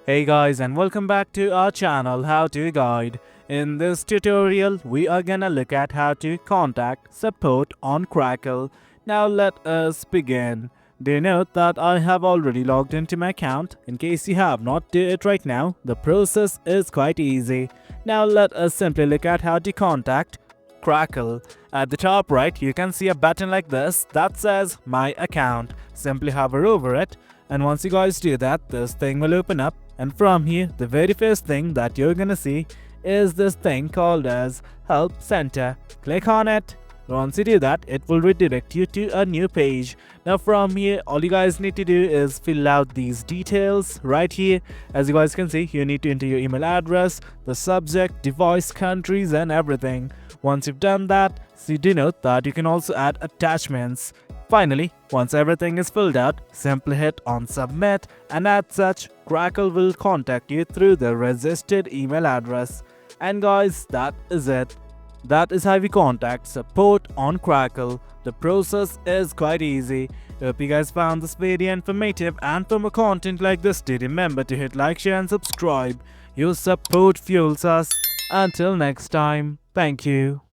Hey guys, and welcome back to our channel How to Guide. In this tutorial, we are gonna look at how to contact support on Crackle. Now let us begin. Do you note that I have already logged into my account? In case you have not, do it right now. The process is quite easy. Now let us simply look at how to contact Crackle. At the top right, you can see a button like this that says My Account. Simply hover over it, and once you guys do that, this thing will open up. And from here, the very first thing that you're gonna see is this thing called as Help Center. Click on it. Once you do that, it will redirect you to a new page. Now from here, all you guys need to do is fill out these details right here. As you guys can see, you need to enter your email address, the subject, device, countries, and everything. Once you've done that, so do note that you can also add attachments. Finally, once everything is filled out, simply hit on submit, and as such, Crackle will contact you through the registered email address. And guys, that is it. That is how we contact support on Crackle. The process is quite easy. Hope you guys found this video informative, and for more content like this, do remember to hit like, share and subscribe. Your support fuels us. Until next time, thank you.